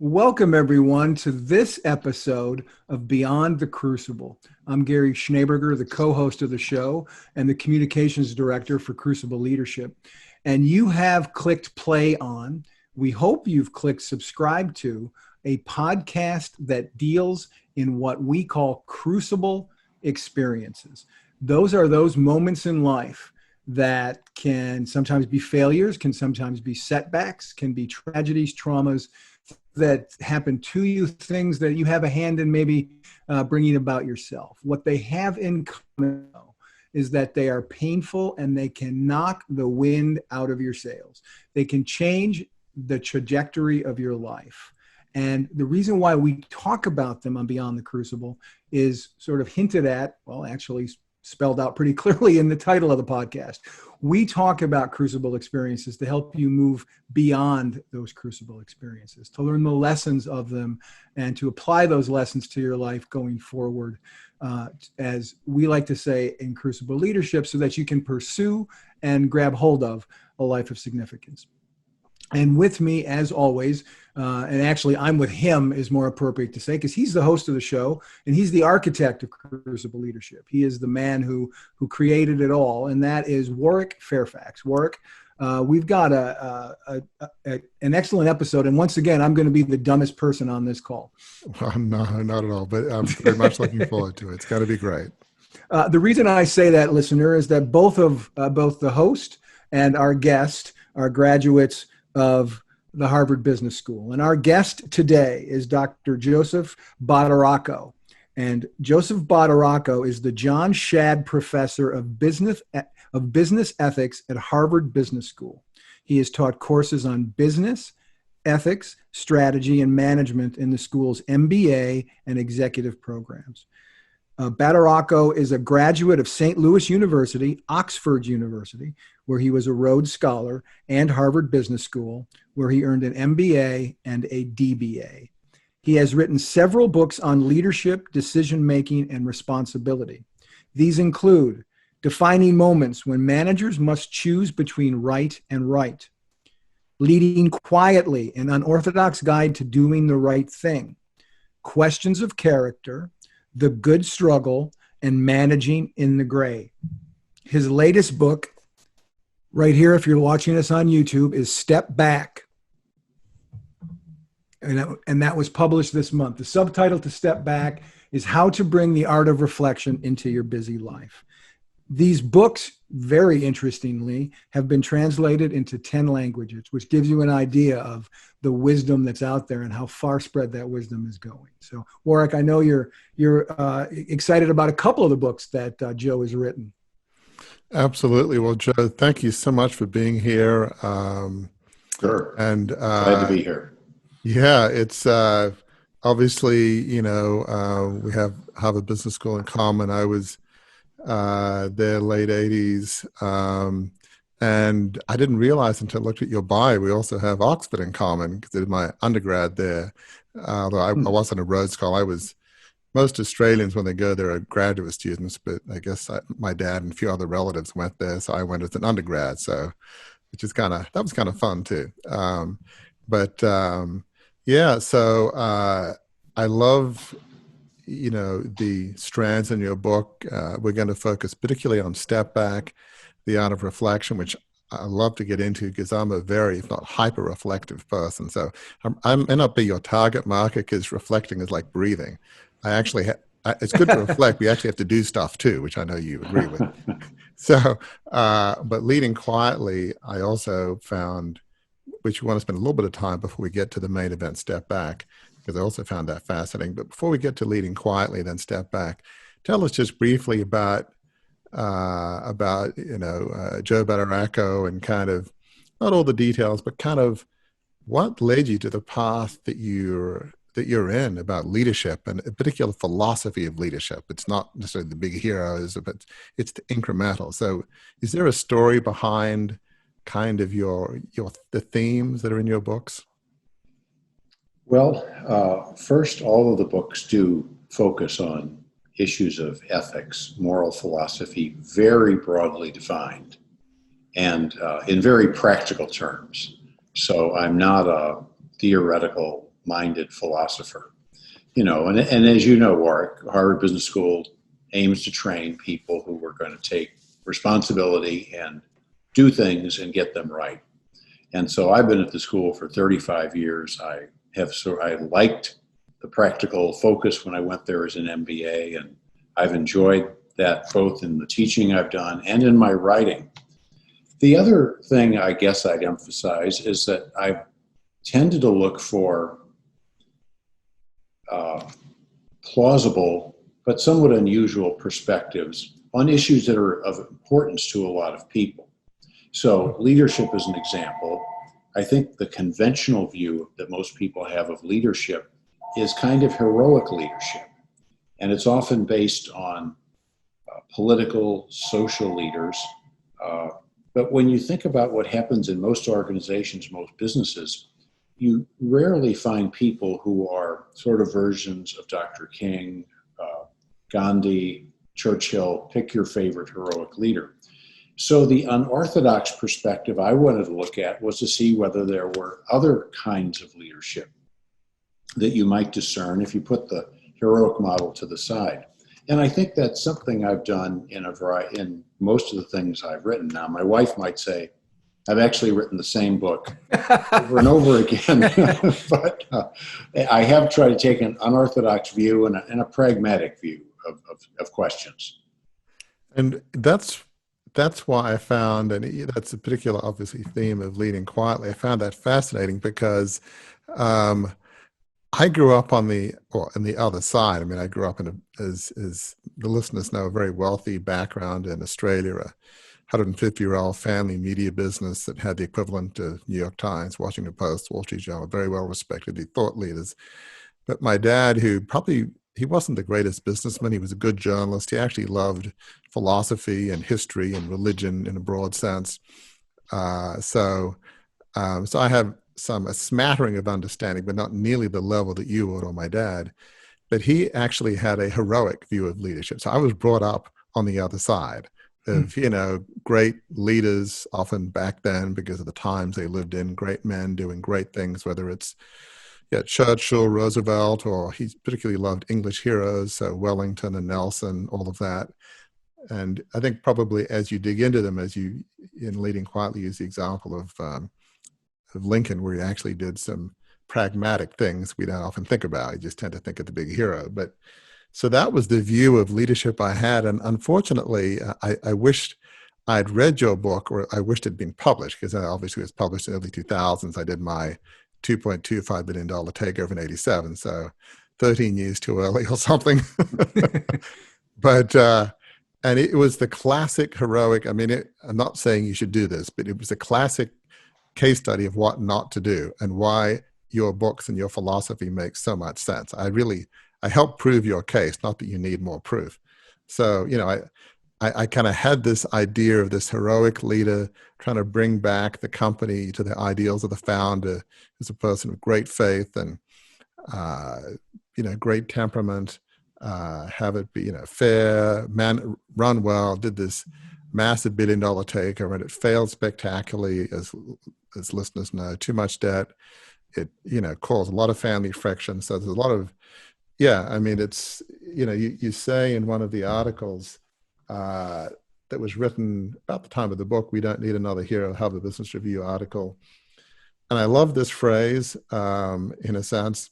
Welcome, everyone, to this episode of Beyond the Crucible. I'm Gary Schneeberger, the co-host of the show and the communications director for Crucible Leadership. And you have clicked play on, we hope you've clicked subscribe to, a podcast that deals in what we call crucible experiences. Those are those moments in life that can sometimes be failures, can sometimes be setbacks, can be tragedies, traumas, that happen to you, things that you have a hand in maybe bringing about yourself. What they have in common is that they are painful and they can knock the wind out of your sails. They can change the trajectory of your life. And the reason why we talk about them on Beyond the Crucible is sort of hinted at, well, actually spelled out pretty clearly in the title of the podcast. We talk about crucible experiences to help you move beyond those crucible experiences, to learn the lessons of them and to apply those lessons to your life going forward, as we like to say in Crucible Leadership, so that you can pursue and grab hold of a life of significance. And with me, as always, and actually I'm with him is more appropriate to say, because he's the host of the show and he's the architect of Crucible Leadership. He is the man who created it all, and that is Warwick Fairfax. Warwick, we've got an excellent episode, and once again, I'm going to be the dumbest person on this call. Well, no, not at all, but I'm very much looking forward to it. It's going to be great. The reason I say that, listener, is that both the host and our guest are graduates of the Harvard Business School. And our guest today is Dr. Joseph Badarocco. And Joseph Badarocco is the John Shadd Professor of Business Ethics at Harvard Business School. He has taught courses on business, ethics, strategy, and management in the school's MBA and executive programs. Badarocco is a graduate of St. Louis University, Oxford University, where he was a Rhodes Scholar, and Harvard Business School, where he earned an MBA and a DBA. He has written several books on leadership, decision-making, and responsibility. These include Defining Moments When Managers Must Choose Between Right and Right, Leading Quietly, An Unorthodox Guide to Doing the Right Thing, Questions of Character, The Good Struggle, and Managing in the Gray. His latest book, right here, if you're watching us on YouTube, is Step Back. And that was published this month. The subtitle to Step Back is How to Bring the Art of Reflection into Your Busy Life. These books, very interestingly, have been translated into 10 languages, which gives you an idea of the wisdom that's out there and how far spread that wisdom is going. So, Warwick, I know you're excited about a couple of the books that Joe has written. Absolutely. Well, Joe, thank you so much for being here. Sure. And glad to be here. Yeah, it's obviously, we have Harvard Business School in common. I was there late 80s. And I didn't realize until I looked at your bio, we also have Oxford in common because I did my undergrad there. Although I wasn't a Rhodes Scholar. Most Australians, when they go there, are graduate students, but I guess my dad and a few other relatives went there, so I went as an undergrad. So, that was kind of fun too. I love, the strands in your book. We're going to focus particularly on Step Back, the art of reflection, which I love to get into because I'm a very, if not hyper-reflective person. So I may not be your target market because reflecting is like breathing. It's good to reflect. We actually have to do stuff too, which I know you agree with. So, but leading quietly, I also found, which we want to spend a little bit of time before we get to the main event, Step Back, because I also found that fascinating. But before we get to leading quietly, then Step Back, tell us just briefly about Joe Badarocco and kind of, not all the details, but kind of what led you to the path that you're in about leadership and a particular philosophy of leadership. It's not necessarily the big heroes, but it's the incremental. So is there a story behind kind of the themes that are in your books? Well, first, all of the books do focus on issues of ethics, moral philosophy, very broadly defined and in very practical terms. So I'm not a theoretical minded philosopher. And as you know, Warwick, Harvard Business School aims to train people who are going to take responsibility and do things and get them right. And so I've been at the school for 35 years. I liked the practical focus when I went there as an MBA, and I've enjoyed that both in the teaching I've done and in my writing. The other thing I guess I'd emphasize is that I've tended to look for plausible but somewhat unusual perspectives on issues that are of importance to a lot of people. So leadership is an example. I think the conventional view that most people have of leadership is kind of heroic leadership. And it's often based on political, social leaders. But when you think about what happens in most organizations, most businesses, you rarely find people who are sort of versions of Dr. King, Gandhi, Churchill, pick your favorite heroic leader. So the unorthodox perspective I wanted to look at was to see whether there were other kinds of leadership that you might discern if you put the heroic model to the side. And I think that's something I've done in most of the things I've written. Now, my wife might say, I've actually written the same book over and over again, but I have tried to take an unorthodox view and a pragmatic view of questions. And that's why I found, and that's a particular, obviously, theme of leading quietly. I found that fascinating because I grew up on the other side. I mean, I grew up as the listeners know, a very wealthy background in Australia, a 150-year-old family media business that had the equivalent to New York Times, Washington Post, Wall Street Journal, very well respected thought leaders. But my dad, he wasn't the greatest businessman. He was a good journalist. He actually loved philosophy and history and religion in a broad sense. So I have a smattering of understanding, but not nearly the level that you would or my dad. But he actually had a heroic view of leadership. So I was brought up on the other side of, great leaders, often back then because of the times they lived in, great men doing great things, whether it's Churchill, Roosevelt, or he particularly loved English heroes, so Wellington and Nelson, all of that. And I think probably as you dig into them, as you, in Leading Quietly, use the example of Lincoln, where he actually did some pragmatic things we don't often think about. You just tend to think of the big hero. But so that was the view of leadership I had. And unfortunately, I wished I'd read your book, or I wished it had been published, because obviously it was published in the early 2000s. I did my $2.25 billion takeover in 87. So 13 years too early or something. But, and it was the classic heroic, I'm not saying you should do this, but it was a classic case study of what not to do and why your books and your philosophy make so much sense. I helped prove your case, not that you need more proof. So, I kind of had this idea of this heroic leader trying to bring back the company to the ideals of the founder, who's a person of great faith and, great temperament, have it be, fair, run well, did this massive $1 billion takeover, and it failed spectacularly, as listeners know, too much debt. It, caused a lot of family friction. So there's a lot of, it's, you say in one of the articles that was written about the time of the book, "We don't need another hero," Harvard Business Review article. And I love this phrase, in a sense.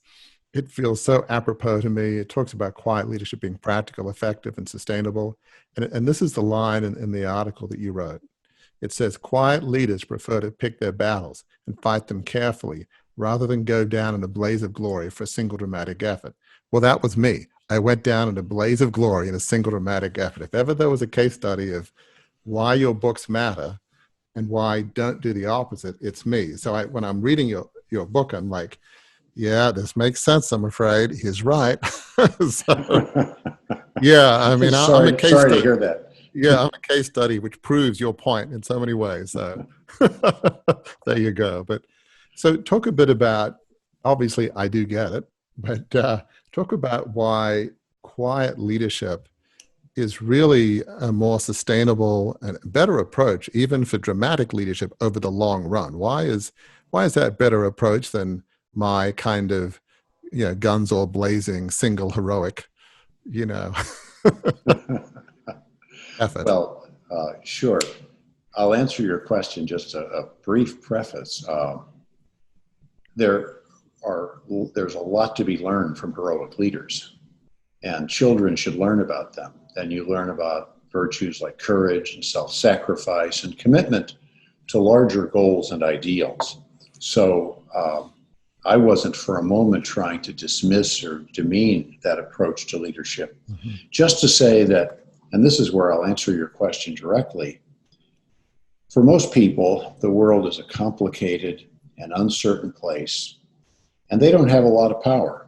It feels so apropos to me. It talks about quiet leadership being practical, effective, and sustainable. And this is the line in the article that you wrote. It says, "Quiet leaders prefer to pick their battles and fight them carefully rather than go down in a blaze of glory for a single dramatic effort." Well, that was me. I went down in a blaze of glory in a single dramatic effort. If ever there was a case study of why your books matter and why don't do the opposite, it's me. So when I'm reading your book, I'm like, yeah, this makes sense, I'm afraid. He's right. So, yeah, I'm a case sorry study. to hear that. Yeah, I'm a case study which proves your point in so many ways. So there you go. But so talk a bit about, obviously I do get it, but talk about why quiet leadership is really a more sustainable and better approach, even for dramatic leadership over the long run. Why is that better approach than my kind of, guns all blazing, single heroic, you know, effort. Well, sure. I'll answer your question, just a brief preface. There's a lot to be learned from heroic leaders, and children should learn about them. Then you learn about virtues like courage and self-sacrifice and commitment to larger goals and ideals. So I wasn't for a moment trying to dismiss or demean that approach to leadership. Mm-hmm. Just to say that, and this is where I'll answer your question directly, for most people, the world is a complicated and uncertain place, and they don't have a lot of power.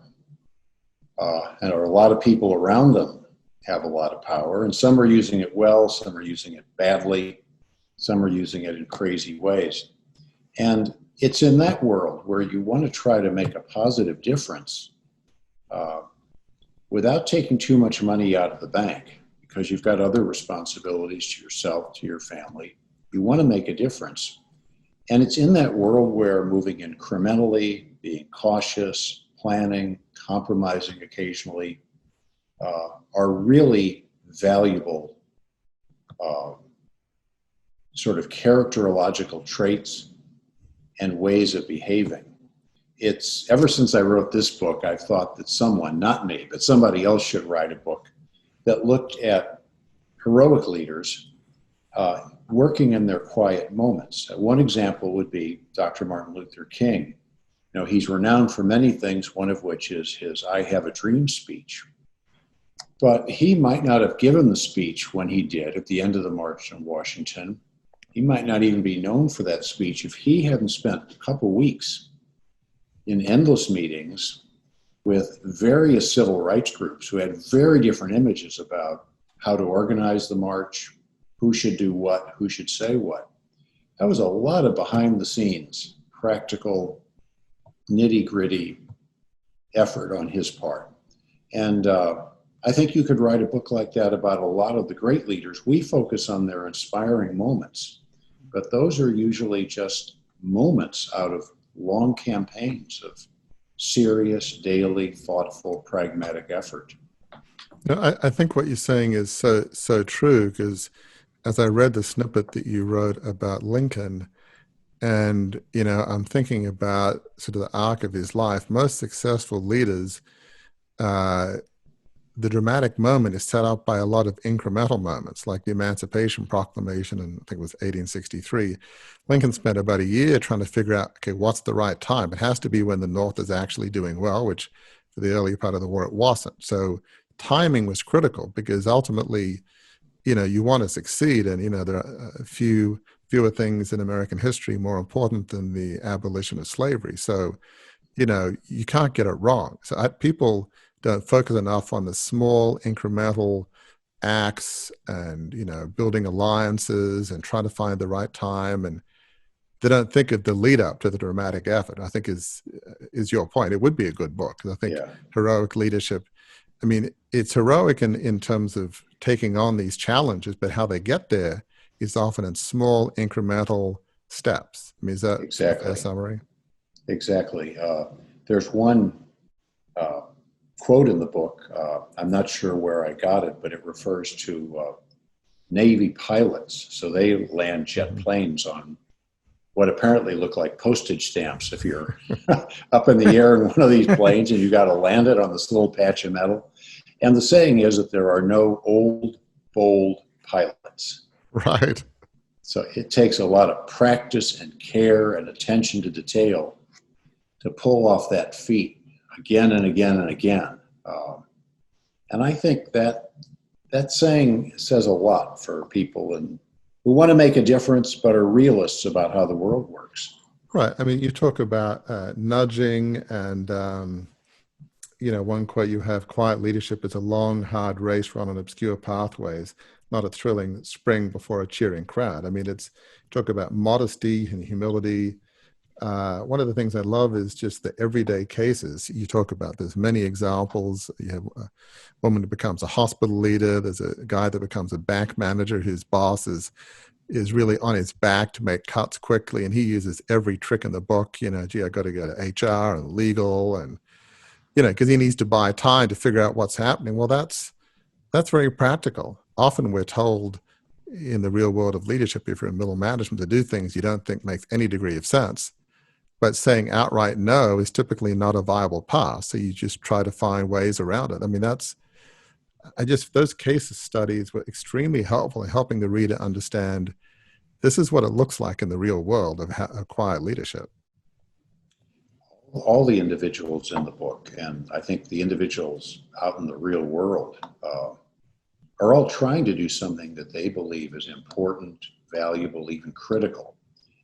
And a lot of people around them have a lot of power, and some are using it well, some are using it badly, some are using it in crazy ways. And it's in that world where you want to try to make a positive difference without taking too much money out of the bank, because you've got other responsibilities to yourself, to your family. You want to make a difference. And it's in that world where moving incrementally, being cautious, planning, compromising occasionally, are really valuable sort of characterological traits and ways of behaving. It's ever since I wrote this book, I've thought that someone, not me, but somebody else should write a book that looked at heroic leaders working in their quiet moments. One example would be Dr. Martin Luther King. He's renowned for many things, one of which is his I Have a Dream speech. But he might not have given the speech when he did at the end of the March on Washington. He might not even be known for that speech if he hadn't spent a couple weeks in endless meetings with various civil rights groups who had very different images about how to organize the march, who should do what, who should say what. That was a lot of behind the scenes, practical, nitty-gritty effort on his part. And I think you could write a book like that about a lot of the great leaders. We focus on their inspiring moments, but those are usually just moments out of long campaigns of serious, daily, thoughtful, pragmatic effort. I think what you're saying is so true, because as I read the snippet that you wrote about Lincoln, and, I'm thinking about sort of the arc of his life, most successful leaders, the dramatic moment is set up by a lot of incremental moments, like the Emancipation Proclamation in, I think it was 1863. Lincoln spent about a year trying to figure out, okay, what's the right time? It has to be when the North is actually doing well, which for the early part of the war, it wasn't. So timing was critical, because ultimately, you want to succeed. And, there are fewer things in American history more important than the abolition of slavery. So, you can't get it wrong. So people don't focus enough on the small incremental acts and, building alliances and trying to find the right time. And they don't think of the lead up to the dramatic effort, I think is your point. It would be a good book. I think heroic leadership, I mean, it's heroic in terms of taking on these challenges, but how they get there is often in small incremental steps. I mean, is that exactly a summary? Exactly. There's one quote in the book. I'm not sure where I got it, but it refers to Navy pilots. So they land jet planes on what apparently look like postage stamps if you're up in the air in one of these planes and you got to land it on this little patch of metal. And the saying is that there are no old, bold pilots. Right. So it takes a lot of practice and care and attention to detail to pull off that feat again and again and again. And I think that saying says a lot for people who want to make a difference but are realists about how the world works. Right. I mean, you talk about nudging and, one quote you have, quiet leadership is a long, hard race run on obscure pathways, not a thrilling spring before a cheering crowd. I mean, talk about modesty and humility. One of the things I love is just the everyday cases you talk about. There's many examples. You have a woman who becomes a hospital leader. There's a guy that becomes a bank manager whose boss is is really on his back to make cuts quickly, and he uses every trick in the book. Gee, I got to go to HR and legal, and because he needs to buy time to figure out what's happening. Well, that's very practical. Often we're told in the real world of leadership, if you're in middle management, to do things you don't think makes any degree of sense. But saying outright no is typically not a viable path. So you just try to find ways around it. I mean, those case studies were extremely helpful in helping the reader understand this is what it looks like in the real world of quiet leadership. All the individuals in the book, and I think the individuals out in the real world, are all trying to do something that they believe is important, valuable, even critical.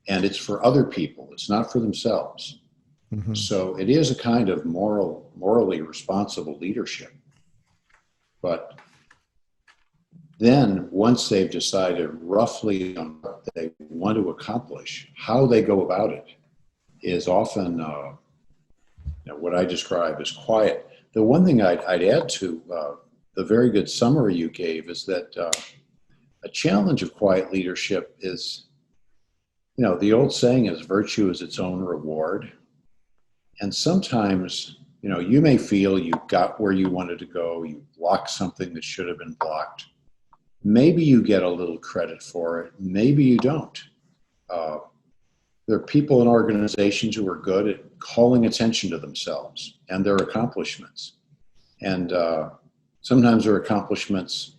And it's for other people. It's not for themselves. Mm-hmm. So it is a kind of morally responsible leadership. But then once they've decided roughly on what they want to accomplish, how they go about it is often what I describe as quiet. The one thing I'd add to the very good summary you gave is that a challenge of quiet leadership is, the old saying is virtue is its own reward. And sometimes, you may feel you got where you wanted to go, you blocked something that should have been blocked. Maybe you get a little credit for it, maybe you don't. There are people in organizations who are good at calling attention to themselves and their accomplishments. And sometimes their accomplishments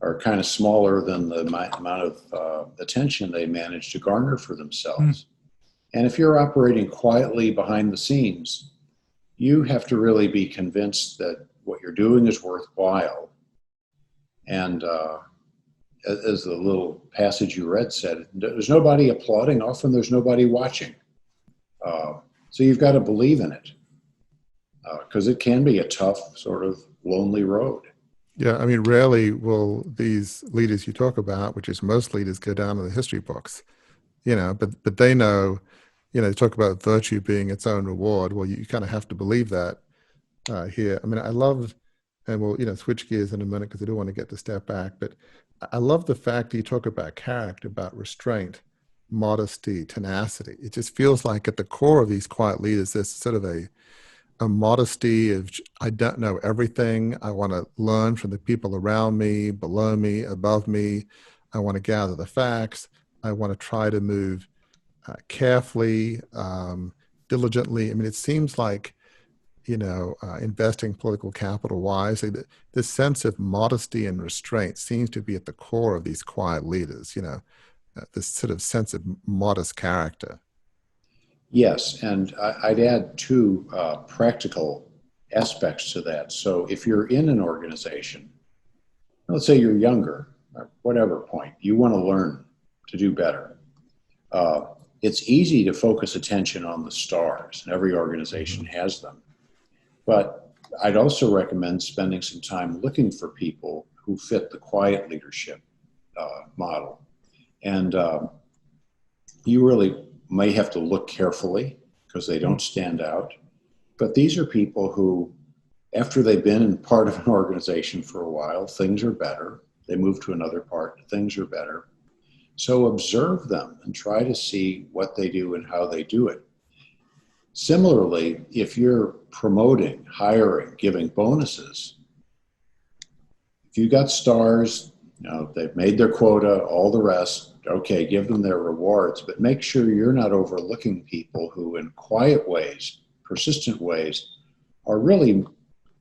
are kind of smaller than the amount of attention they manage to garner for themselves. And if you're operating quietly behind the scenes, you have to really be convinced that what you're doing is worthwhile. And as the little passage you read said, there's nobody applauding. Often there's nobody watching. So you've got to believe in it, because it can be a tough, sort of lonely road. Yeah, I mean, rarely will these leaders you talk about, which is most leaders, go down in the history books, but they know, they talk about virtue being its own reward. Well, you kind of have to believe that here. I mean, I love, and we'll, switch gears in a minute because I do want to get to step back, but I love the fact that you talk about character, about restraint, modesty, tenacity. It just feels like at the core of these quiet leaders, there's sort of a modesty of, I don't know everything. I want to learn from the people around me, below me, above me. I want to gather the facts. I want to try to move carefully, diligently. I mean, it seems like, investing political capital wisely, this sense of modesty and restraint seems to be at the core of these quiet leaders, this sort of sense of modest character. Yes, and I'd add two practical aspects to that. So if you're in an organization, let's say you're younger, or whatever point, you want to learn to do better. It's easy to focus attention on the stars, and every organization has them. But I'd also recommend spending some time looking for people who fit the quiet leadership model. And you really may have to look carefully because they don't stand out. But these are people who, after they've been in part of an organization for a while, things are better. They move to another part, things are better. So observe them and try to see what they do and how they do it. Similarly, if you're promoting, hiring, giving bonuses, if you got stars, they've made their quota, all the rest, okay, give them their rewards, but make sure you're not overlooking people who in quiet ways, persistent ways, are really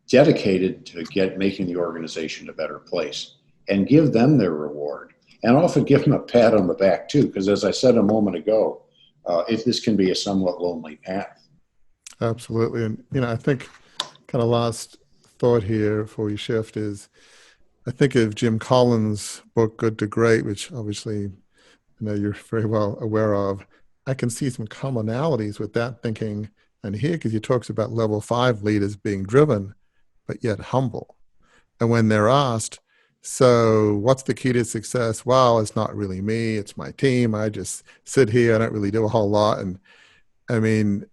dedicated to making the organization a better place, and give them their reward. And often give them a pat on the back too, because as I said a moment ago, this can be a somewhat lonely path. Absolutely. And, I think kind of last thought here before we shift is, I think of Jim Collins' book, Good to Great, which obviously you're very well aware of. I can see some commonalities with that thinking and here, because he talks about level 5 leaders being driven, but yet humble. And when they're asked, so what's the key to success? Well, it's not really me, it's my team. I just sit here, I don't really do a whole lot. And I mean,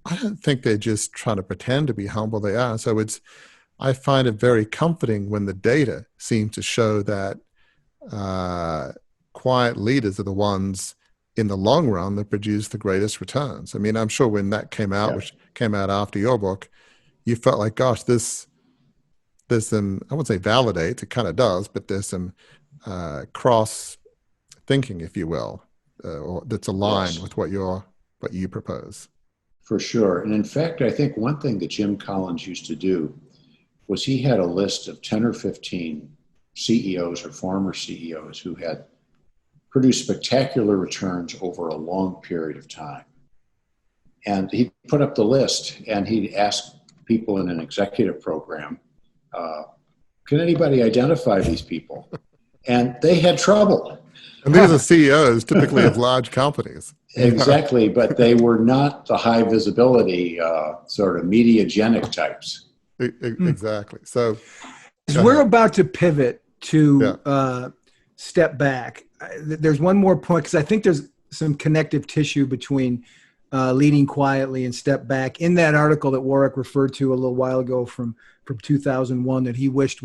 I don't think they're just trying to pretend to be humble. They are. So I find it very comforting when the data seems to show that quiet leaders are the ones in the long run that produce the greatest returns. I mean, I'm sure when that came out, which came out after your book, you felt like, gosh, there's some, I wouldn't say validates, it kind of does, but there's some cross thinking, if you will, or that's aligned with what you propose. For sure. And in fact, I think one thing that Jim Collins used to do was he had a list of 10 or 15 CEOs or former CEOs who had produced spectacular returns over a long period of time. And he'd put up the list and he'd ask people in an executive program, can anybody identify these people? And they had trouble. And these are CEOs typically of large companies. Exactly, but they were not the high visibility sort of mediagenic types. Exactly. So we're about to pivot to step back. There's one more point, because I think there's some connective tissue between leading quietly and step back. In that article that Warwick referred to a little while ago from 2001, that he wished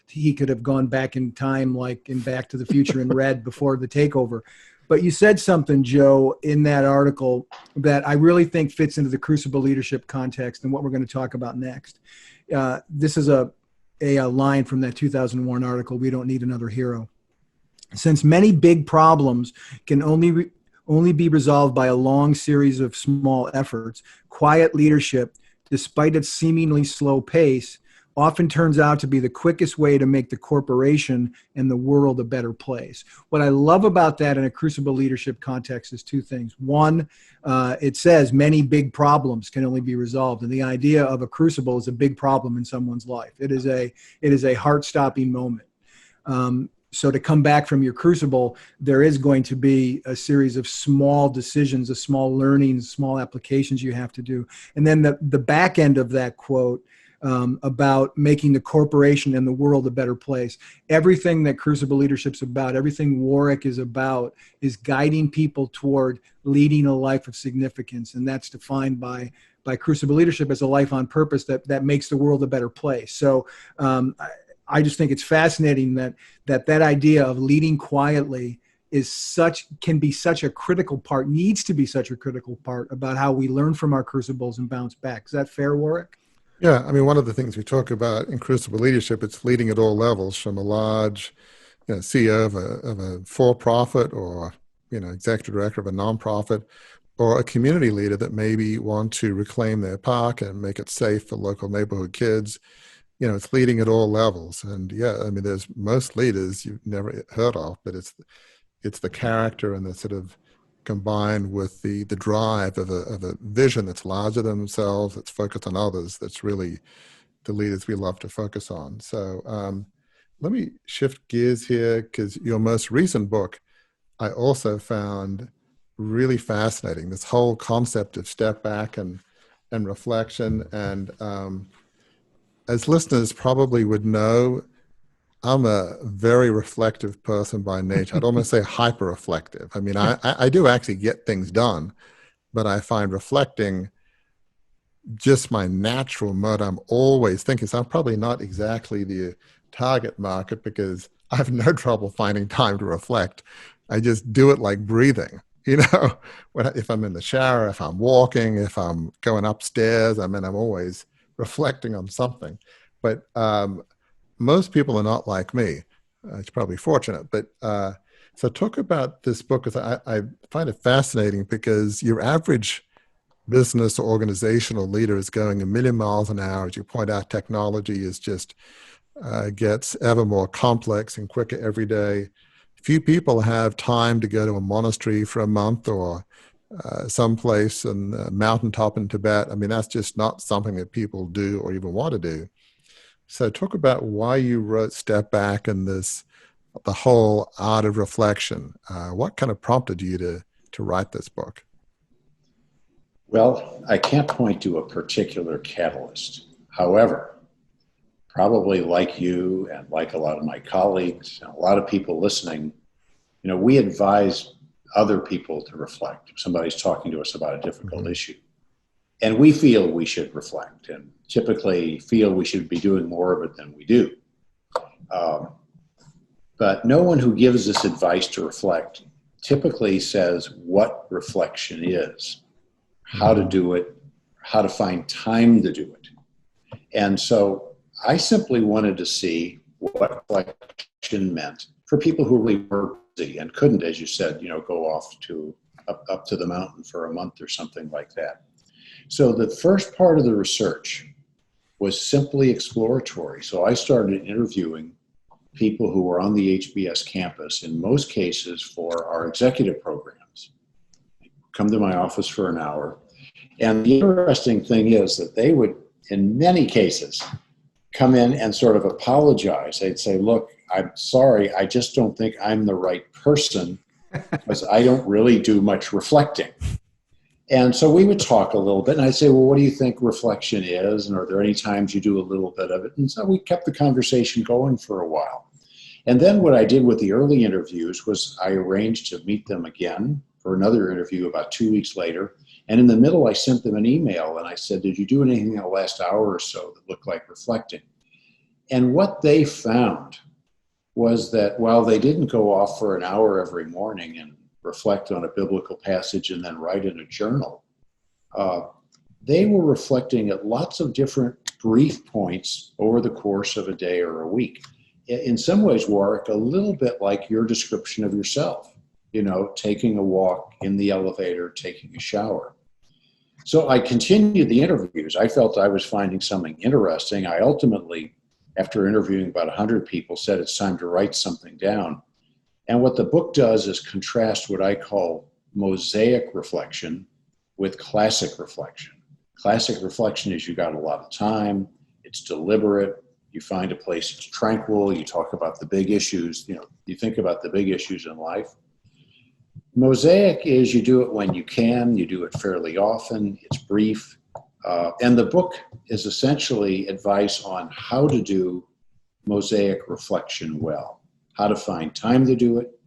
he could have gone back in time, like in Back to the Future, and read before the takeover. But you said something, Joe, in that article that I really think fits into the crucible leadership context and what we're going to talk about next. This is a line from that 2001 article: "We don't need another hero. Since many big problems can only be resolved by a long series of small efforts, quiet leadership, despite its seemingly slow pace, often turns out to be the quickest way to make the corporation and the world a better place." What I love about that in a crucible leadership context is two things. One, it says many big problems can only be resolved. And the idea of a crucible is a big problem in someone's life. It is a heart-stopping moment. So to come back from your crucible, there is going to be a series of small decisions, of small learnings, small applications you have to do. And then the back end of that quote, about making the corporation and the world a better place. Everything that crucible leadership's about, everything Warwick is about, is guiding people toward leading a life of significance. And that's defined by crucible leadership as a life on purpose that makes the world a better place. So I just think it's fascinating that idea of leading quietly can be such a critical part, needs to be such a critical part about how we learn from our crucibles and bounce back. Is that fair, Warwick? Yeah, I mean, one of the things we talk about in crucible leadership, it's leading at all levels, from a large CEO of a for-profit, or executive director of a nonprofit, or a community leader that maybe want to reclaim their park and make it safe for local neighborhood kids. It's leading at all levels. And I mean, there's most leaders you've never heard of, but it's the character and the sort of combined with the drive of a vision that's larger than themselves, that's focused on others, that's really the leaders we love to focus on. So let me shift gears here, because your most recent book I also found really fascinating, this whole concept of step back and reflection. And as listeners probably would know, I'm a very reflective person by nature. I'd almost say hyper reflective. I mean, I do actually get things done, but I find reflecting just my natural mode. I'm always thinking. So I'm probably not exactly the target market, because I have no trouble finding time to reflect. I just do it like breathing. If I'm in the shower, if I'm walking, if I'm going upstairs, I'm always reflecting on something. But most people are not like me. It's probably fortunate. But so talk about this book, because I find it fascinating, because your average business or organizational leader is going a million miles an hour. As you point out, technology is just gets ever more complex and quicker every day. Few people have time to go to a monastery for a month, or someplace in a mountaintop in Tibet. I mean, that's just not something that people do or even want to do. So talk about why you wrote Step Back and the whole art of reflection. What kind of prompted you to write this book? Well, I can't point to a particular catalyst. However, probably like you and like a lot of my colleagues and a lot of people listening, we advise other people to reflect. If somebody's talking to us about a difficult issue, and we feel we should reflect, and typically feel we should be doing more of it than we do. But no one who gives this advice to reflect typically says what reflection is, how to do it, how to find time to do it. And so I simply wanted to see what reflection meant for people who really were busy and couldn't, as you said, go off to up to the mountain for a month or something like that. So the first part of the research was simply exploratory. So I started interviewing people who were on the HBS campus, in most cases for our executive programs. Come to my office for an hour. And the interesting thing is that they would, in many cases, come in and sort of apologize. They'd say, look, I'm sorry, I just don't think I'm the right person because I don't really do much reflecting. And so we would talk a little bit, and I'd say, well, what do you think reflection is? And are there any times you do a little bit of it? And so we kept the conversation going for a while. And then what I did with the early interviews was I arranged to meet them again for another interview about 2 weeks later. And in the middle, I sent them an email and I said, did you do anything in the last hour or so that looked like reflecting? And what they found was that while they didn't go off for an hour every morning and reflect on a biblical passage and then write in a journal, they were reflecting at lots of different brief points over the course of a day or a week. In some ways, Warwick, a little bit like your description of yourself, taking a walk in the elevator, taking a shower. So I continued the interviews. I felt I was finding something interesting. I ultimately, after interviewing about 100 people, said it's time to write something down. And what the book does is contrast what I call mosaic reflection with classic reflection. Classic reflection is you got a lot of time, it's deliberate, you find a place that's tranquil, you talk about the big issues, you think about the big issues in life. Mosaic is you do it when you can, you do it fairly often, it's brief. And the book is essentially advice on how to do mosaic reflection well, how to find time to do it,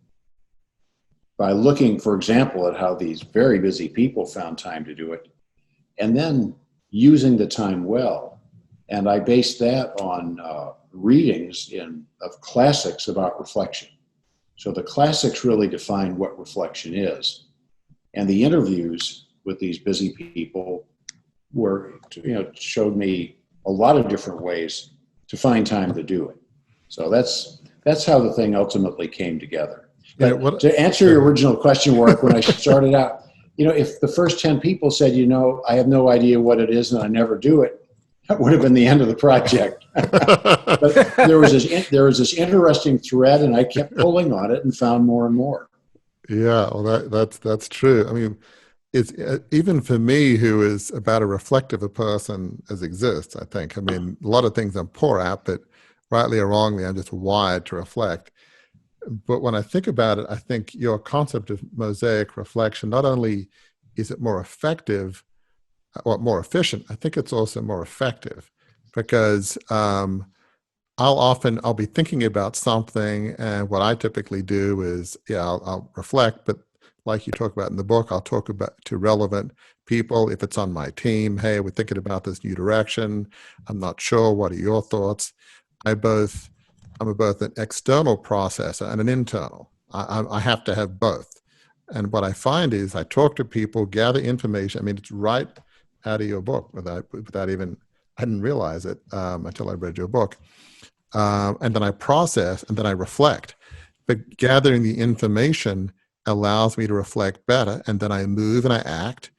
by looking, for example, at how these very busy people found time to do it, and then using the time well. And I based that on readings of classics about reflection. So the classics really define what reflection is. And the interviews with these busy people showed me a lot of different ways to find time to do it. So that's how the thing ultimately came together. But to answer your original question, Warwick, when I started out, if the first 10 people said, I have no idea what it is and I never do it, that would have been the end of the project. But there was this interesting thread, and I kept pulling on it and found more and more. Yeah, well, that's true. I mean, it's even for me, who is about as reflective a person as exists, I think. I mean, a lot of things I'm poor at, but rightly or wrongly, I'm just wired to reflect. But when I think about it, I think your concept of mosaic reflection, not only is it more effective or more efficient, I think it's also more effective, because I'll be thinking about something, and what I typically do is, I'll reflect, but like you talk about in the book, I'll talk about to relevant people. If it's on my team, hey, we're thinking about this new direction. I'm not sure. What are your thoughts? I'm both an external processor and an internal. I have to have both. And what I find is I talk to people, gather information. I mean, it's right out of your book without even, I didn't realize it until I read your book. And then I process and then I reflect. But gathering the information allows me to reflect better. And then I move and I act,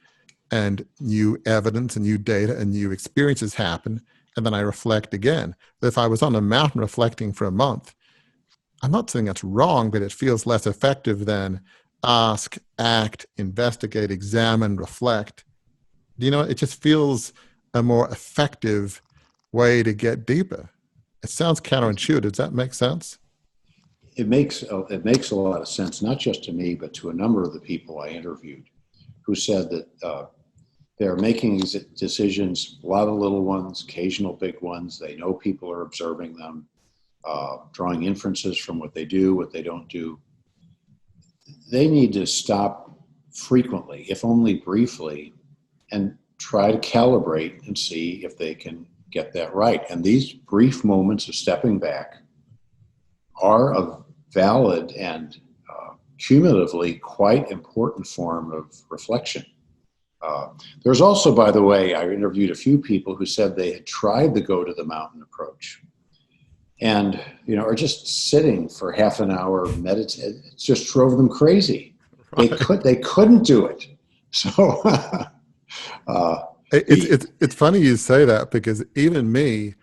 and new evidence and new data and new experiences happen. And then I reflect again. If I was on a mountain reflecting for a month, I'm not saying that's wrong, but it feels less effective than ask, act, investigate, examine, reflect. It just feels a more effective way to get deeper. It sounds counterintuitive. Does that make sense? It makes a lot of sense, not just to me, but to a number of the people I interviewed who said that they're making these decisions, a lot of little ones, occasional big ones. They know people are observing them, drawing inferences from what they do, what they don't do. They need to stop frequently, if only briefly, and try to calibrate and see if they can get that right. And these brief moments of stepping back are of valid and cumulatively quite important form of reflection. There's also, by the way, I interviewed a few people who said they had tried the go to the mountain approach and, are just sitting for half an hour meditating. It just drove them crazy. Right. They couldn't do it. So it's funny you say that, because even me,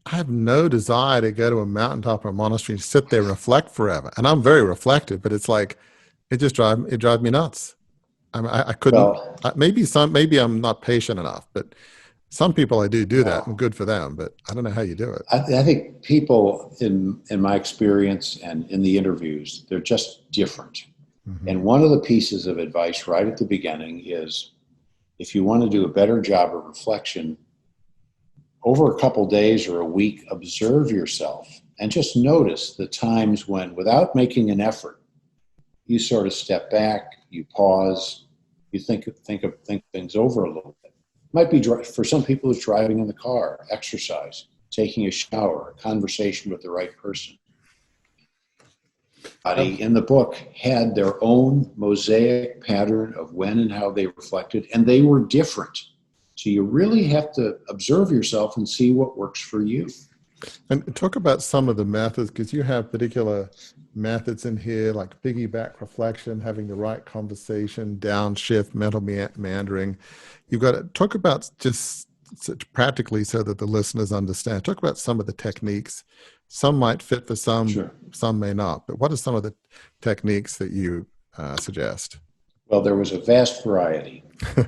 I have no desire to go to a mountaintop or a monastery and sit there and reflect forever. And I'm very reflective, but it's like, it drives me nuts. I couldn't, well, maybe I'm not patient enough, but some people I do that, well, and good for them, but I don't know how you do it. I think people in my experience and in the interviews, they're just different. Mm-hmm. And one of the pieces of advice right at the beginning is, if you want to do a better job of reflection, over a couple days or a week, observe yourself and just notice the times when, without making an effort, you sort of step back, you pause, you think things over a little bit. Might be, for some people, it's driving in the car, exercise, taking a shower, a conversation with the right person. In the book had their own mosaic pattern of when and how they reflected, and they were different. So you really have to observe yourself and see what works for you. And talk about some of the methods, because you have particular methods in here, like piggyback reflection, having the right conversation, downshift, mental meandering. You've got to talk about, just practically so that the listeners understand, talk about some of the techniques. Some might fit for some, Sure. Some may not. But what are some of the techniques that you suggest? Well, there was a vast variety,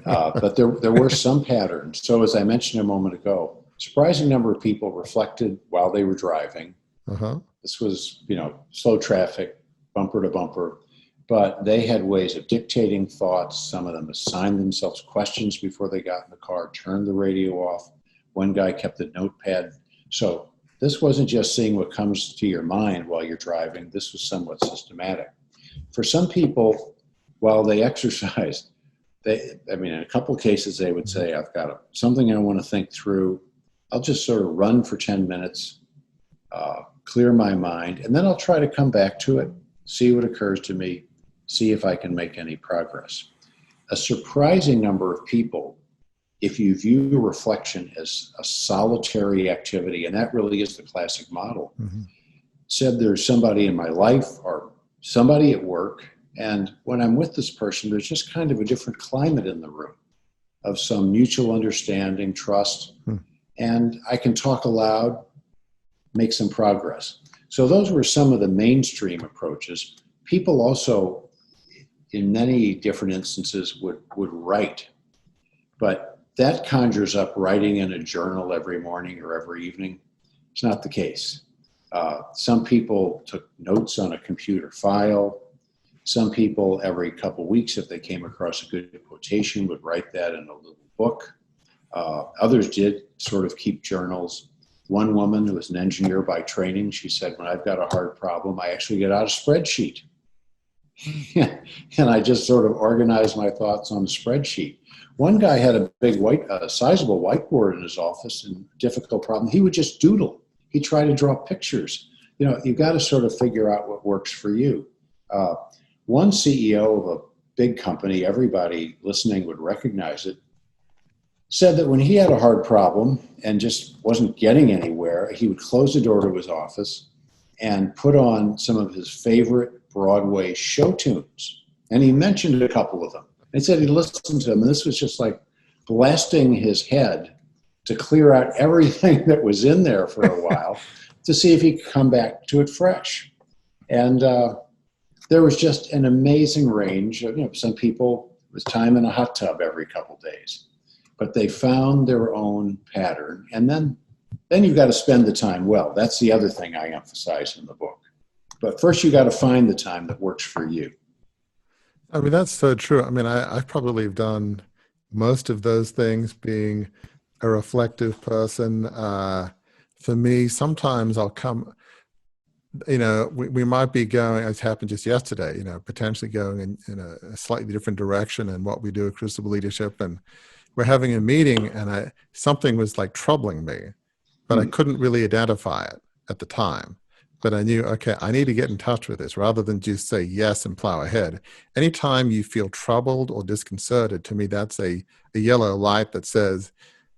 but there were some patterns. So as I mentioned a moment ago, surprising number of people reflected while they were driving. Uh-huh. This was, slow traffic, bumper to bumper, but they had ways of dictating thoughts. Some of them assigned themselves questions before they got in the car, turned the radio off. One guy kept a notepad. So this wasn't just seeing what comes to your mind while you're driving. This was somewhat systematic. For some people, while they exercised, in a couple of cases, they would say, I've got something I want to think through. I'll just sort of run for 10 minutes, clear my mind, and then I'll try to come back to it, see what occurs to me, see if I can make any progress. A surprising number of people, if you view reflection as a solitary activity, and that really is the classic model, Mm-hmm. said there's somebody in my life or somebody at work, and when I'm with this person, there's just kind of a different climate in the room of some mutual understanding, trust, and I can talk aloud, make some progress. So those were some of the mainstream approaches. People also, in many different instances, would write, but that conjures up writing in a journal every morning or every evening. It's not the case. Some people took notes on a computer file. Some people, every couple of weeks, if they came across a good quotation, would write that in a little book. Others did sort of keep journals. One woman who was an engineer by training, she said, when I've got a hard problem, I actually get out a spreadsheet. And I just sort of organized my thoughts on a spreadsheet. One guy had a big sizable whiteboard in his office, and difficult problem. He would just doodle. He'd try to draw pictures. You've got to sort of figure out what works for you. One CEO of a big company, everybody listening would recognize it, said that when he had a hard problem and just wasn't getting anywhere, he would close the door to his office and put on some of his favorite Broadway show tunes. And he mentioned a couple of them. He said he listened to them, and this was just like blasting his head to clear out everything that was in there for a while to see if he could come back to it fresh. And there was just an amazing range of, some people, it was time in a hot tub every couple days, but they found their own pattern. And then you've got to spend the time well. That's the other thing I emphasize in the book. But first you got to find the time that works for you. That's so true. I probably have done most of those things, being a reflective person. For me, sometimes I'll come, we might be going, as happened just yesterday, potentially going in a slightly different direction in what we do at Crucible Leadership. And we're having a meeting, and something was like troubling me, but I couldn't really identify it at the time. but I knew, okay, I need to get in touch with this rather than just say yes and plow ahead. Anytime you feel troubled or disconcerted, to me, that's a yellow light that says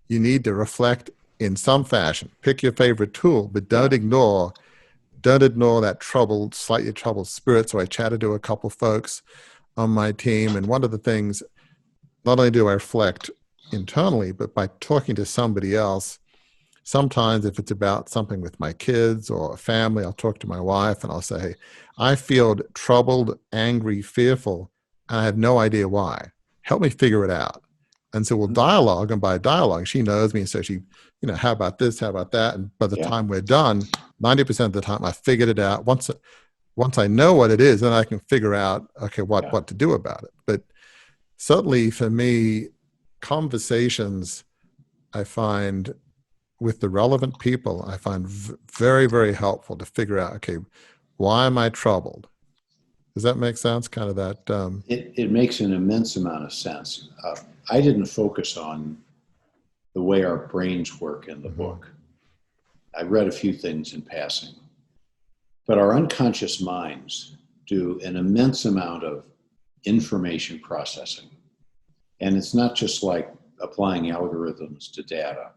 you need to reflect in some fashion. Pick your favorite tool, but don't ignore that slightly troubled spirit. So I chatted to a couple folks on my team, and one of the things, not only do I reflect internally, but by talking to somebody else, sometimes if it's about something with my kids or a family, I'll talk to my wife and I'll say, hey, I feel troubled, angry, fearful, and I have no idea why. Help me figure it out. And so we'll dialogue, and by dialogue, she knows me. And so she, how about this? How about that? And by the time we're done, 90% of the time I figured it out. Once I know what it is, then I can figure out, okay, what to do about it. But certainly for me, conversations I find with the relevant people, I find very, very helpful to figure out, okay, why am I troubled? Does that make sense? Kind of that. It makes an immense amount of sense. I didn't focus on the way our brains work in the book. I read a few things in passing. But our unconscious minds do an immense amount of information processing. And it's not just like applying algorithms to data.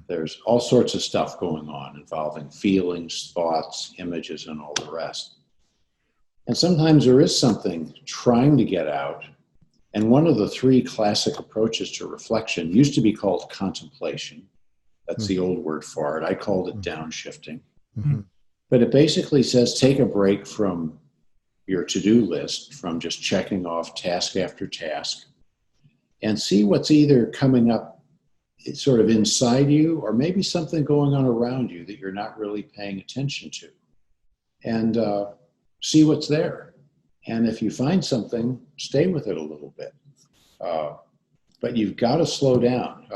There's all sorts of stuff going on involving feelings, thoughts, images, and all the rest. And sometimes there is something trying to get out. And one of the three classic approaches to reflection used to be called contemplation. That's the old word for it. I called it downshifting. But it basically says take a break from your to-do list, from just checking off task after task, and see what's either coming up sort of inside you or maybe something going on around you that you're not really paying attention to. And see what's there. And if you find something, stay with it a little bit. But you've got to slow down.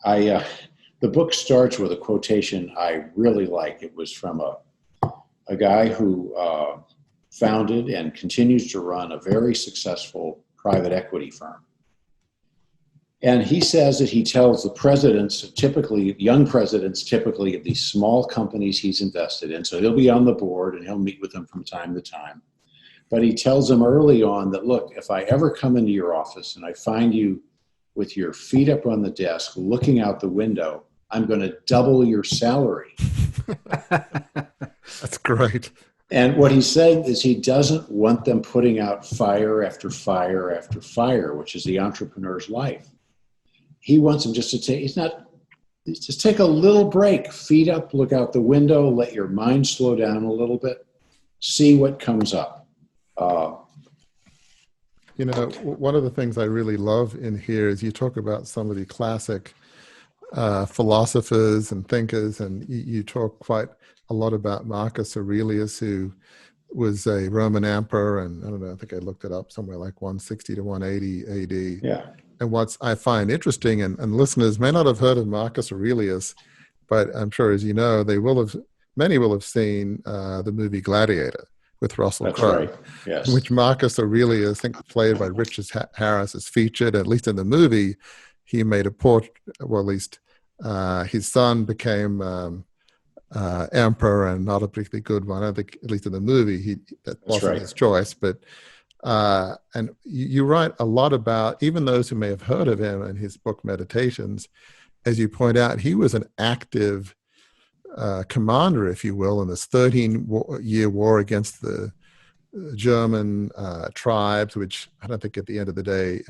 The book starts with a quotation I really like. It was from a guy who founded and continues to run a very successful private equity firm. And he says that he tells the presidents, young presidents typically of these small companies he's invested in, so he'll be on the board and he'll meet with them from time to time. But he tells them early on that, look, if I ever come into your office and I find you with your feet up on the desk, looking out the window, I'm going to double your salary. That's great. And what he's saying is he doesn't want them putting out fire after fire after fire, which is the entrepreneur's life. He wants them just to just take a little break, feet up, look out the window, let your mind slow down a little bit, see what comes up. One of the things I really love in here is you talk about some of the classic philosophers and thinkers, and you talk quite a lot about Marcus Aurelius, who was a Roman emperor, and I don't know, I think I looked it up, somewhere like 160 to 180 AD. Yeah. And what I find interesting, and listeners may not have heard of Marcus Aurelius, but I'm sure, as you know, many will have seen the movie Gladiator with Russell Crowe. That's right, yes. Which Marcus Aurelius, I think played by Richard Harris, is featured, at least in the movie. He made a portrait, well, at least his son became emperor, and not a particularly good one. I think, at least in the movie, that wasn't his choice. But and you write a lot about, even those who may have heard of him in his book Meditations, as you point out, he was an active commander, if you will, in this 13-year war against the German tribes, which I don't think at the end of the day,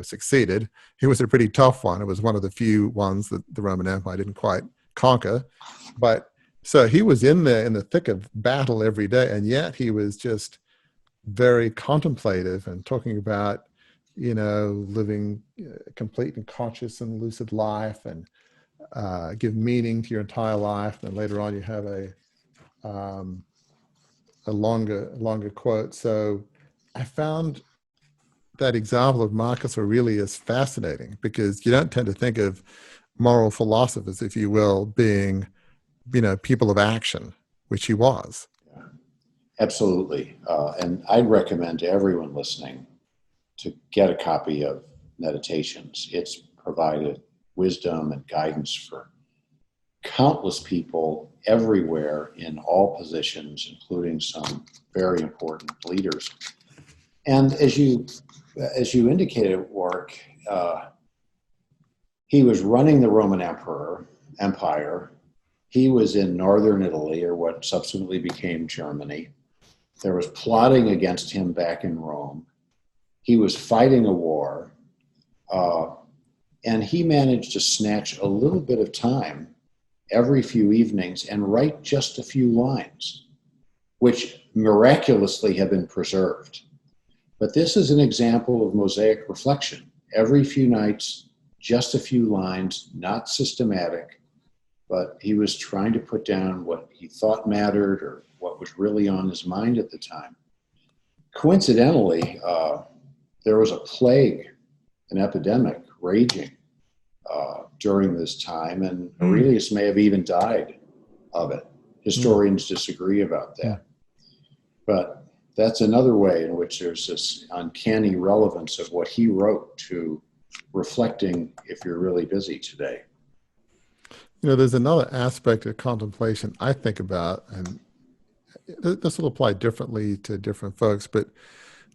succeeded. It was a pretty tough one. It was one of the few ones that the Roman Empire didn't quite conquer. But so he was in there in the thick of battle every day, and yet he was just very contemplative and talking about, living complete and conscious and lucid life, and give meaning to your entire life. And later on, you have a longer quote. So I found that example of Marcus Aurelius fascinating, because you don't tend to think of moral philosophers, if you will, being, people of action, which he was. Absolutely. And I'd recommend to everyone listening to get a copy of Meditations. It's provided wisdom and guidance for countless people everywhere in all positions, including some very important leaders. And as you indicated, Warwick, he was running the Roman Empire. He was in northern Italy, or what subsequently became Germany. There was plotting against him back in Rome. He was fighting a war, and he managed to snatch a little bit of time every few evenings and write just a few lines, which miraculously have been preserved. But this is an example of mosaic reflection. Every few nights, just a few lines, not systematic, but he was trying to put down what he thought mattered or what was really on his mind at the time. Coincidentally, there was a plague, an epidemic raging during this time, and Aurelius may have even died of it. Historians disagree about that. But that's another way in which there's this uncanny relevance of what he wrote to reflecting if you're really busy today. You know, there's another aspect of contemplation I think about, and this will apply differently to different folks, but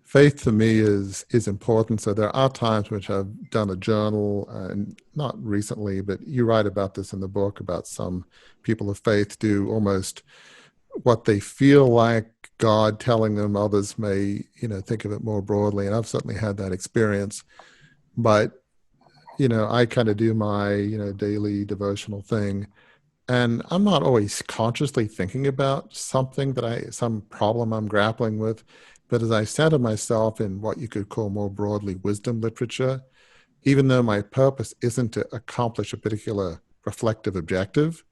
faith to me is important. So there are times which I've done a journal, and not recently, but you write about this in the book, about some people of faith do almost what they feel like God telling them. Others may, think of it more broadly. And I've certainly had that experience. But, I kind of do my, daily devotional thing. And I'm not always consciously thinking about something some problem I'm grappling with. But as I center myself in what you could call more broadly wisdom literature, even though my purpose isn't to accomplish a particular reflective objective,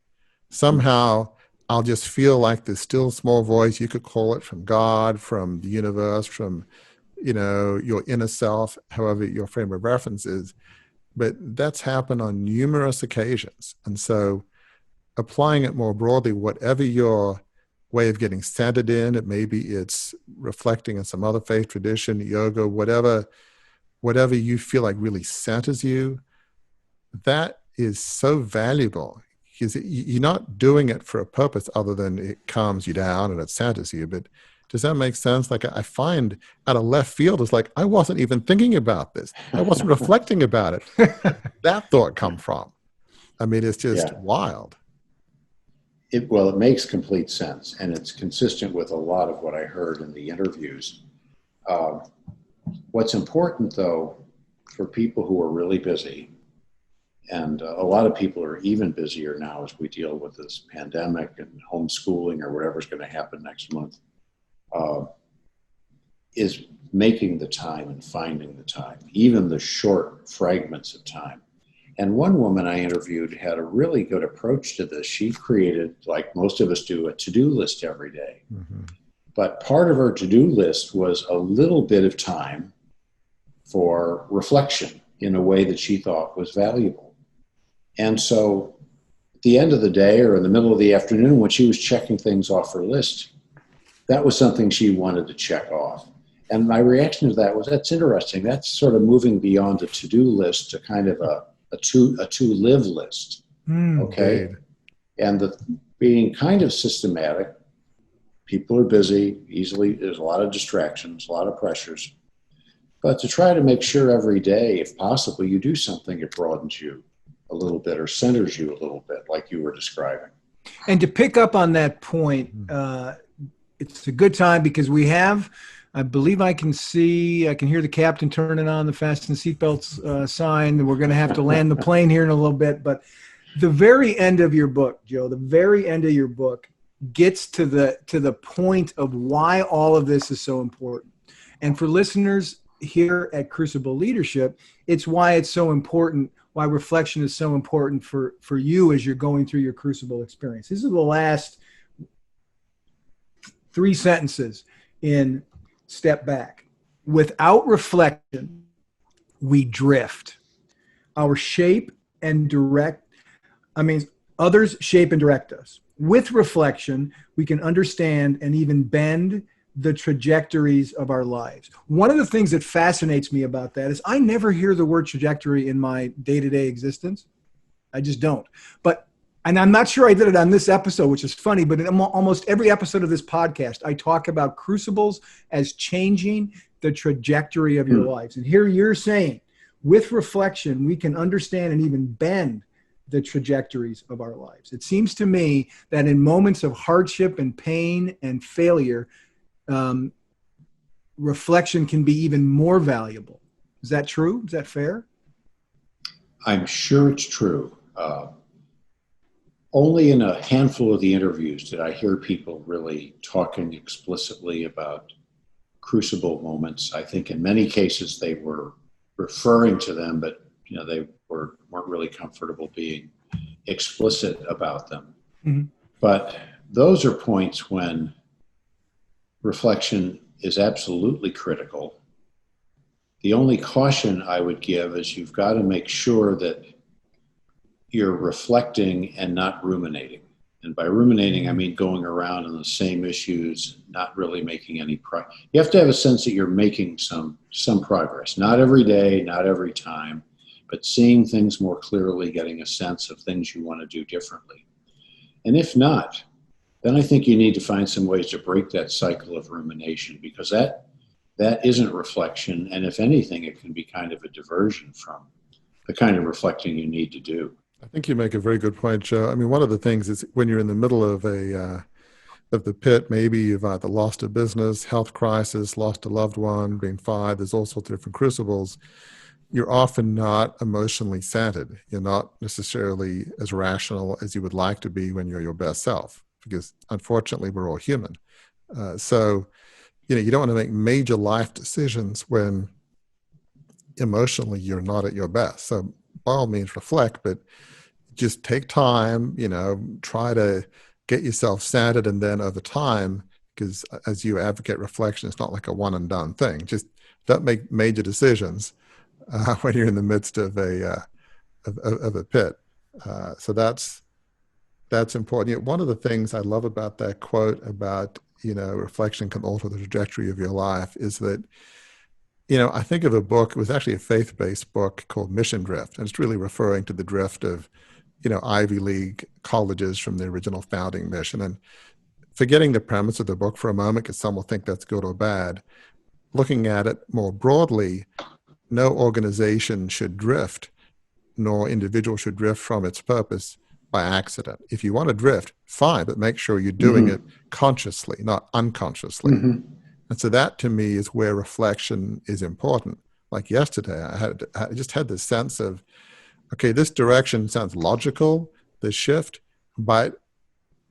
somehow I'll just feel like this still small voice, you could call it from God, from the universe, from, your inner self, however your frame of reference is. But that's happened on numerous occasions. And so applying it more broadly, whatever your way of getting centered in, it's reflecting on some other faith tradition, yoga, whatever you feel like really centers you, that is so valuable, because you're not doing it for a purpose other than it calms you down and it centers you. But does that make sense? Like, I find out of left field, it's like, I wasn't even thinking about this. I wasn't reflecting about it. That thought come from. I mean, it's just wild. It makes complete sense, and it's consistent with a lot of what I heard in the interviews. What's important, though, for people who are really busy, and a lot of people are even busier now as we deal with this pandemic and homeschooling or whatever's going to happen next month, is making the time and finding the time, even the short fragments of time. And one woman I interviewed had a really good approach to this. She created, like most of us do, a to-do list every day. Mm-hmm. But part of her to-do list was a little bit of time for reflection in a way that she thought was valuable. And so at the end of the day or in the middle of the afternoon, when she was checking things off her list, that was something she wanted to check off. And my reaction to that was, that's interesting. That's sort of moving beyond a to-do list to kind of a to-live list, okay? Indeed. And being kind of systematic. People are busy, there's a lot of distractions, a lot of pressures. But to try to make sure every day, if possible, you do something that broadens you a little bit or centers you a little bit, like you were describing. And to pick up on that point, it's a good time because we have, I believe I can hear the captain turning on the fasten seatbelts sign. We're going to have to land the plane here in a little bit. But the very end of your book, Joe, the very end of your book gets to the point of why all of this is so important. And for listeners here at Crucible Leadership, it's why it's so important, why reflection is so important for you as you're going through your Crucible experience. These are the last 3 sentences in Step Back. Without reflection, we drift. Others shape and direct us. With reflection, we can understand and even bend the trajectories of our lives. One of the things that fascinates me about that is I never hear the word trajectory in my day-to-day existence. I just don't. But And I'm not sure I did it on this episode, which is funny, but in almost every episode of this podcast, I talk about crucibles as changing the trajectory of your lives. And here you're saying, with reflection, we can understand and even bend the trajectories of our lives. It seems to me that in moments of hardship and pain and failure, reflection can be even more valuable. Is that true? Is that fair? I'm sure it's true. Only in a handful of the interviews did I hear people really talking explicitly about crucible moments. I think in many cases they were referring to them, but they weren't really comfortable being explicit about them. Mm-hmm. But those are points when reflection is absolutely critical. The only caution I would give is you've got to make sure that you're reflecting and not ruminating. And by ruminating, I mean going around on the same issues, not really making any progress. You have to have a sense that you're making some progress. Not every day, not every time, but seeing things more clearly, getting a sense of things you want to do differently. And if not, then I think you need to find some ways to break that cycle of rumination, because that isn't reflection. And if anything, it can be kind of a diversion from the kind of reflecting you need to do. I think you make a very good point, Joe. I mean, one of the things is when you're in the middle of of the pit, maybe you've either lost a business, health crisis, lost a loved one, been fired, there's all sorts of different crucibles. You're often not emotionally centered. You're not necessarily as rational as you would like to be when you're your best self, because unfortunately we're all human. So you don't want to make major life decisions when emotionally you're not at your best. So by all means reflect, but just take time, try to get yourself centered, and then over time, because as you advocate reflection, it's not like a one and done thing. Just don't make major decisions when you're in the midst of a pit. So that's important. One of the things I love about that quote about reflection can alter the trajectory of your life is that I think of a book. It was actually a faith-based book called Mission Drift, and it's really referring to the drift of Ivy League colleges from the original founding mission. And forgetting the premise of the book for a moment, because some will think that's good or bad, looking at it more broadly, no organization should drift, nor individual should drift from its purpose by accident. If you want to drift, fine, but make sure you're doing it consciously, not unconsciously. Mm-hmm. And so that to me is where reflection is important. Like yesterday, I just had this sense of, okay, this direction sounds logical, this shift, but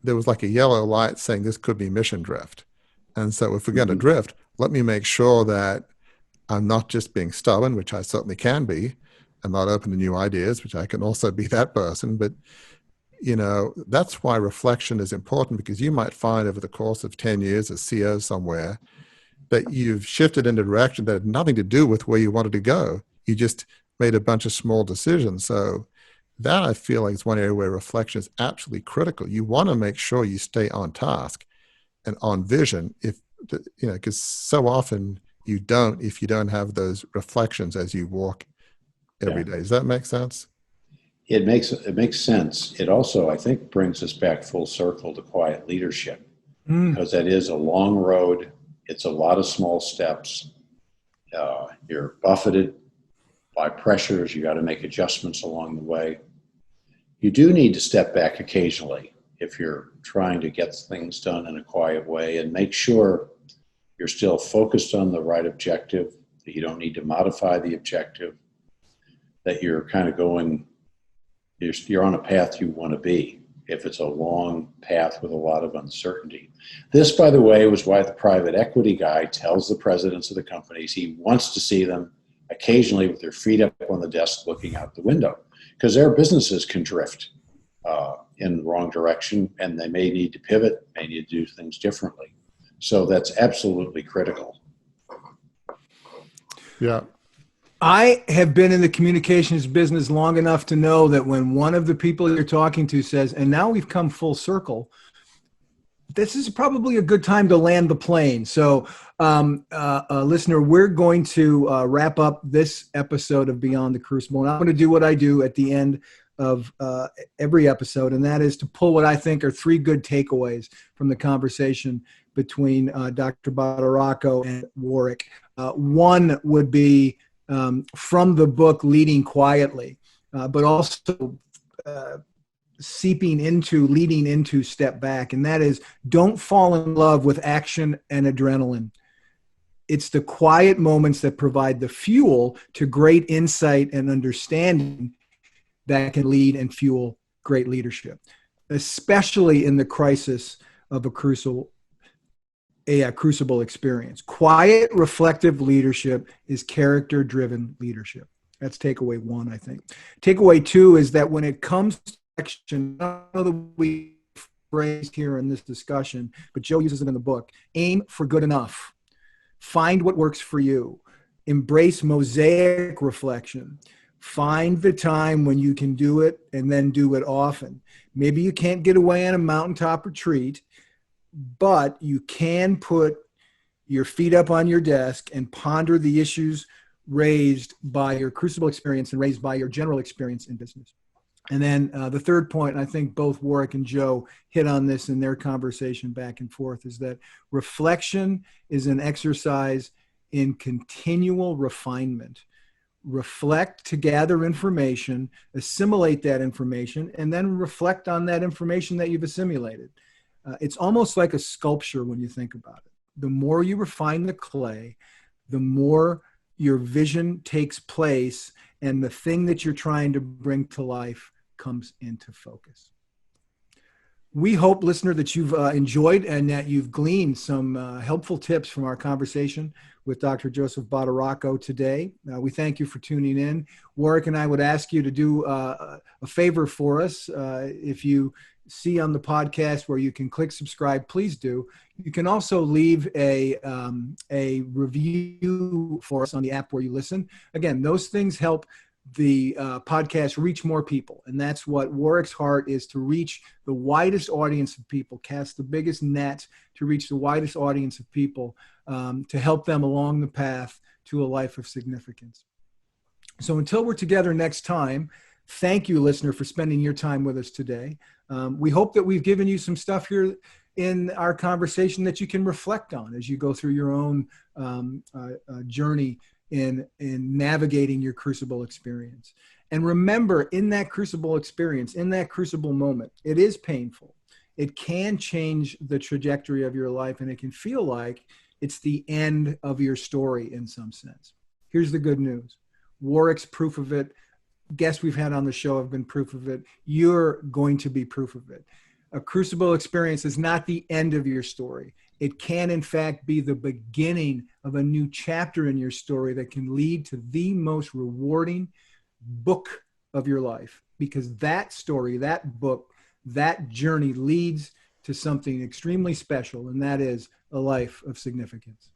there was like a yellow light saying this could be mission drift. And so if we're going to drift, let me make sure that I'm not just being stubborn, which I certainly can be. I'm not open to new ideas, which I can also be that person. But, that's why reflection is important, because you might find over the course of 10 years as CEO somewhere that you've shifted in a direction that had nothing to do with where you wanted to go. You just made a bunch of small decisions. So that I feel like is one area where reflection is absolutely critical. You want to make sure you stay on task and on vision, because so often you don't if you don't have those reflections as you walk every day. Does that make sense? It makes sense. It also, I think, brings us back full circle to quiet leadership, because that is a long road. It's a lot of small steps. You're buffeted by pressures. You got to make adjustments along the way. You do need to step back occasionally if you're trying to get things done in a quiet way, and make sure you're still focused on the right objective, that you don't need to modify the objective, that you're kind of you're on a path you want to be, if it's a long path with a lot of uncertainty. This, by the way, was why the private equity guy tells the presidents of the companies he wants to see them occasionally with their feet up on the desk looking out the window, because their businesses can drift in the wrong direction, and they may need to pivot, may need to do things differently. So that's absolutely critical. Yeah. I have been in the communications business long enough to know that when one of the people you're talking to says, and now we've come full circle, this is probably a good time to land the plane. So, listener, we're going to wrap up this episode of Beyond the Crucible. And I'm going to do what I do at the end of every episode, and that is to pull what I think are 3 good takeaways from the conversation between Dr. Badarocco and Warwick. One would be from the book Leading Quietly, but also leading into Step Back, and that is, don't fall in love with action and adrenaline. It's the quiet moments that provide the fuel to great insight and understanding that can lead and fuel great leadership, especially in the crisis of a crucible experience. Quiet, reflective leadership is character-driven leadership. That's takeaway 1, I think. Takeaway 2 is that when it comes to action, I don't know that we phrased here in this discussion, but Joe uses it in the book, aim for good enough. Find what works for you. Embrace mosaic reflection. Find the time when you can do it and then do it often. Maybe you can't get away on a mountaintop retreat, but you can put your feet up on your desk and ponder the issues raised by your crucible experience and raised by your general experience in business. And then the third point, and I think both Warwick and Joe hit on this in their conversation back and forth, is that reflection is an exercise in continual refinement. Reflect to gather information, assimilate that information, and then reflect on that information that you've assimilated. It's almost like a sculpture when you think about it. The more you refine the clay, the more your vision takes place, and the thing that you're trying to bring to life comes into focus. We hope, listener, that you've enjoyed and that you've gleaned some helpful tips from our conversation with Dr. Joseph Badarocco today. We thank you for tuning in. Warwick and I would ask you to do a favor for us. If you see on the podcast where you can click subscribe, please do. You can also leave a review for us on the app where you listen. Again, those things help the podcast reach more people. And that's what Warwick's heart is, to reach the widest audience of people, cast the biggest net to reach the widest audience of people, to help them along the path to a life of significance. So until we're together next time, thank you, listener, for spending your time with us today. We hope that we've given you some stuff here in our conversation that you can reflect on as you go through your own journey in navigating your crucible experience. And remember, in that crucible experience, in that crucible moment, it is painful. It can change the trajectory of your life, and it can feel like it's the end of your story in some sense. Here's the good news. Warwick's proof of it. Guests we've had on the show have been proof of it. You're going to be proof of it. A crucible experience is not the end of your story. It can, in fact, be the beginning of a new chapter in your story that can lead to the most rewarding book of your life, because that story, that book, that journey leads to something extremely special, and that is a life of significance.